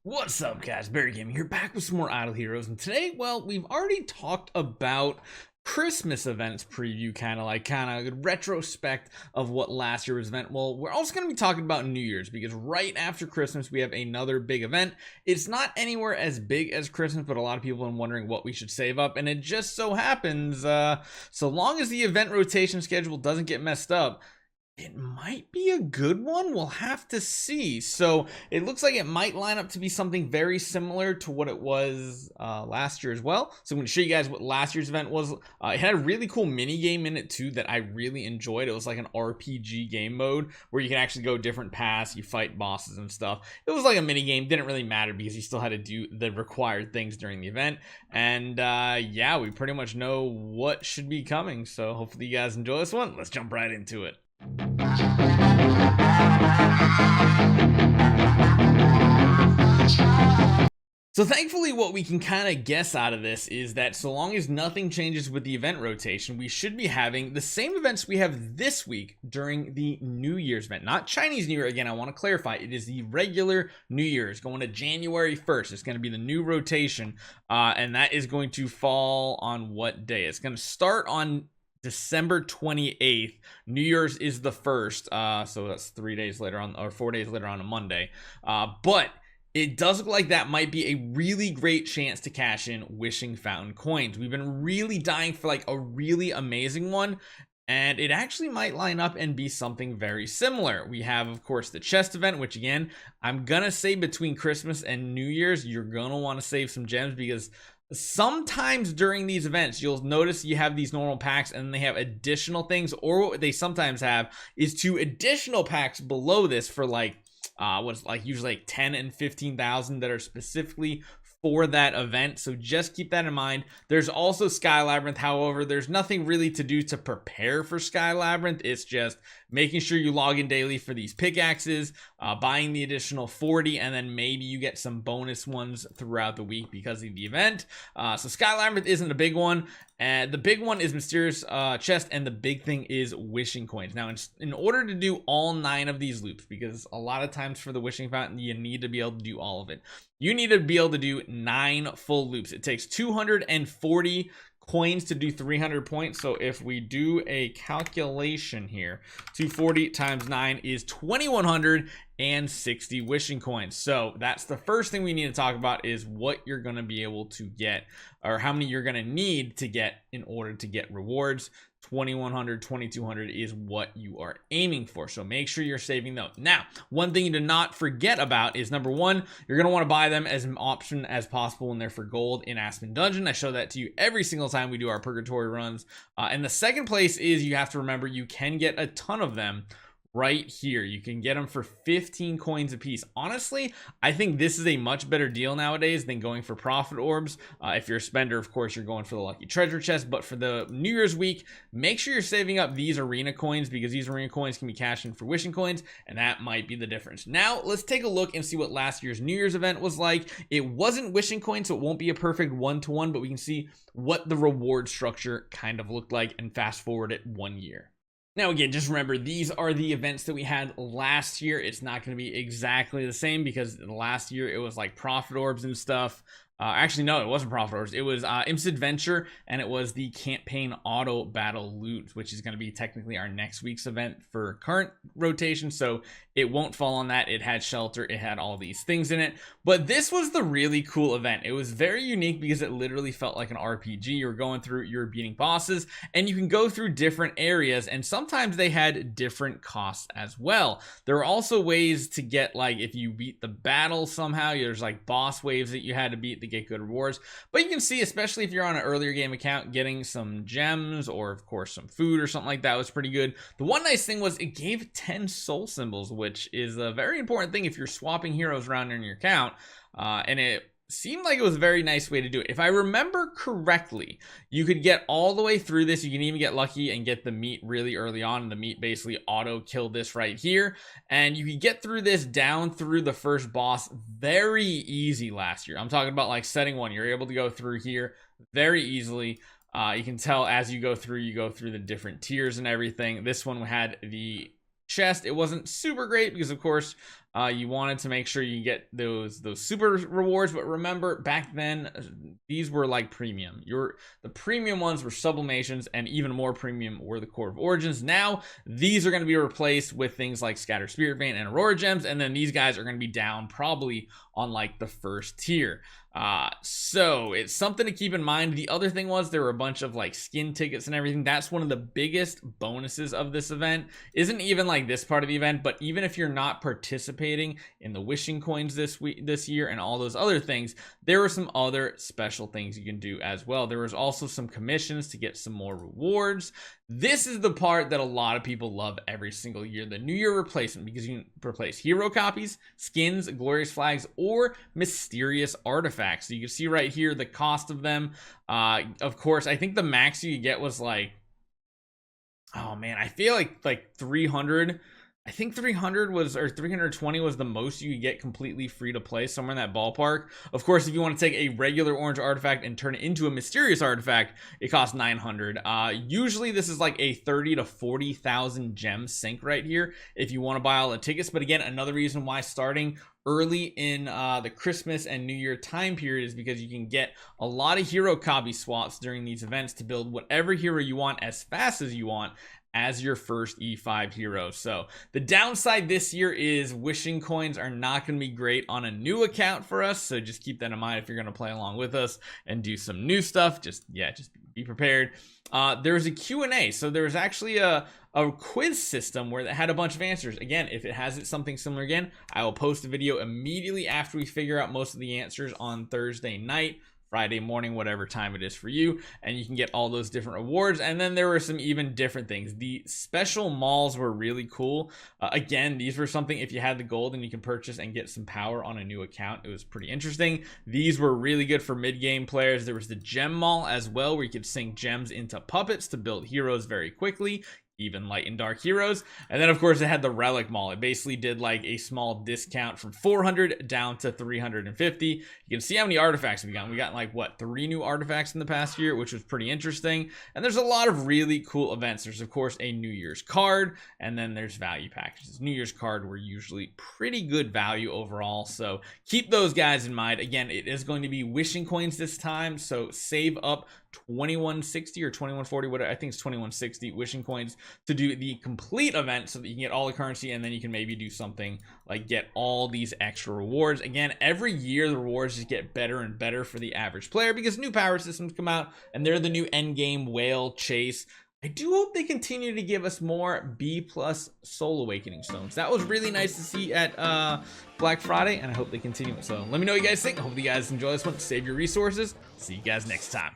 What's up, guys? Barry Gaming here, back with some more Idle Heroes, and today, well, we've already talked about Christmas events preview, kind of retrospect of what last year was event. Well, we're also going to be talking about New Year's, because right after Christmas we have another big event. It's not anywhere as big as Christmas, but a lot of people are wondering what we should save up, and it just so happens, so long as the event rotation schedule doesn't get messed up, it might be a good one. We'll have to see. So it looks like it might line up to be something very similar to what it was last year as well. So I'm going to show you guys what last year's event was. It had a really cool mini game in it too that I really enjoyed. It was like an RPG game mode where you can actually go different paths, you fight bosses and stuff. It was like a mini game. Didn't really matter because you still had to do the required things during the event. And yeah, we pretty much know what should be coming. So hopefully you guys enjoy this one. Let's jump right into it. So thankfully what we can kind of guess out of this is that so long as nothing changes with the event rotation, we should be having the same events we have this week during the New Year's event. Not Chinese New Year, again, I want to clarify, it is the regular New Year's going to January 1st. It's going to be the new rotation, and that is going to fall on what day? It's going to start on December 28th. New Year's is the 1st, so that's 3 days later on, or 4 days later on a Monday. But it does look like that might be a really great chance to cash in Wishing Fountain coins. We've been really dying for like a really amazing one, and it actually might line up and be something very similar. We have, of course, the chest event, which again, I'm gonna say between Christmas and New Year's, you're gonna want to save some gems, because sometimes during these events you'll notice you have these normal packs and they have additional things, or what they sometimes have is two additional packs below this for like what's like usually like 10 and 15,000 that are specifically for that event. So just keep that in mind. There's also Sky Labyrinth. However, there's nothing really to do to prepare for Sky Labyrinth. It's just making sure you log in daily for these pickaxes, buying the additional 40, and then maybe you get some bonus ones throughout the week because of the event. So Sky Labyrinth isn't a big one. And the big one is Mysterious Chest, and the big thing is Wishing Coins. Now, in order to do all 9 of these loops, because a lot of times for the Wishing Fountain, you need to be able to do all of it. You need to be able to do 9 full loops. It takes 240 coins to do 300 points. So if we do a calculation here, 240 times 9 is 2,160 wishing coins. So that's the first thing we need to talk about, is what you're going to be able to get, or how many you're going to need to get in order to get rewards. 2,100, 2,200 is what you are aiming for. So make sure you're saving those. Now, one thing to not forget about is, number one, you're going to want to buy them as an option as possible when they're for gold in Aspen Dungeon. I show that to you every single time we do our purgatory runs. And the second place is, you have to remember you can get a ton of them right here. You can get them for 15 coins a piece. Honestly, I think this is a much better deal nowadays than going for profit orbs. If you're a spender, of course, you're going for the lucky treasure chest. But for the New Year's week, make sure you're saving up these arena coins, because these arena coins can be cashed in for wishing coins, and that might be the difference. Now, let's take a look and see what last year's New Year's event was like. It wasn't wishing coins, so it won't be a perfect one-to-one, but we can see what the reward structure kind of looked like and fast forward it 1 year. Now, again, just remember, these are the events that we had last year. It's not going to be exactly the same, because last year it was like profit orbs and stuff. Actually, no, it wasn't profit orbs. It was Imps Adventure, and it was the campaign auto battle loot, which is going to be technically our next week's event for current rotation. So it won't fall on that. It had shelter. It had all these things in it. But this was the really cool event. It was very unique because it literally felt like an RPG. You're going through, you're beating bosses, and you can go through different areas, and sometimes they had different costs as well. There are also ways to get, like, if you beat the battle somehow, there's like boss waves that you had to beat to get good rewards. But you can see, especially if you're on an earlier game account, getting some gems or of course some food or something like that was pretty good. The one nice thing was it gave 10 soul symbols, which is a very important thing if you're swapping heroes around in your account, and it seemed like it was a very nice way to do it. If I remember correctly, you could get all the way through this. You can even get lucky and get the meat really early on, and the meat basically auto killed this right here, and you could get through this down through the first boss very easy last year. I'm talking about like setting 1. You're able to go through here very easily. You can tell as you go through the different tiers and everything. This one had the chest. It wasn't super great because, of course, You wanted to make sure you get those super rewards, but remember back then these were like premium. The premium ones were sublimations, and even more premium were the core of origins. Now these are going to be replaced with things like scattered spirit vein and aurora gems, and then these guys are going to be down probably on like the first tier. So it's something to keep in mind. The other thing was there were a bunch of like skin tickets and everything. That's one of the biggest bonuses of this event. Isn't even like this part of the event, but even if you're not participating in the wishing coins this year and all those other things, there were some other special things you can do as well. There was also some commissions to get some more rewards. This is the part that a lot of people love every single year, the New Year replacement, because you can replace hero copies, skins, glorious flags, or mysterious artifacts. So you can see right here the cost of them. Of course, I think the max you could get was like, oh man, I feel like 300. I think 300 was, or 320 was the most you could get completely free to play, somewhere in that ballpark. Of course, if you want to take a regular orange artifact and turn it into a mysterious artifact, it costs 900. Usually this is like a 30 to 40,000 gem sink right here if you want to buy all the tickets. But again, another reason why starting early in the Christmas and New Year time period is because you can get a lot of hero copy swaps during these events to build whatever hero you want as fast as you want as your first E5 hero. So the downside this year is wishing coins are not going to be great on a new account for us, so just keep that in mind if you're going to play along with us and do some new stuff. Just be prepared. There's a Q&A, so there's actually a quiz system where that had a bunch of answers. Again, if it has something similar again, I will post a video immediately after we figure out most of the answers on Thursday night, Friday morning, whatever time it is for you, and you can get all those different rewards. And then there were some even different things. The special malls were really cool. Again, these were something, if you had the gold and you can purchase and get some power on a new account, it was pretty interesting. These were really good for mid-game players. There was the gem mall as well, where you could sink gems into puppets to build heroes very quickly, even light and dark heroes. And then of course it had the relic mall. It basically did like a small discount from 400 down to 350. You can see how many artifacts we got. We got like what, 3 new artifacts in the past year, which was pretty interesting. And there's a lot of really cool events. There's of course a New Year's card, and then there's value packages. New Year's card were usually pretty good value overall, so keep those guys in mind. Again, it is going to be wishing coins this time, so save up 2160 or 2140, whatever, I think it's 2160 wishing coins to do the complete event, so that you can get all the currency, and then you can maybe do something like get all these extra rewards. Again, every year the rewards just get better and better for the average player because new power systems come out, and they're the new end game whale chase. I do hope they continue to give us more B+ Soul Awakening stones. That was really nice to see at Black Friday, and I hope they continue it. So let me know what you guys think. I hope you guys enjoy this one. Save your resources. See you guys next time.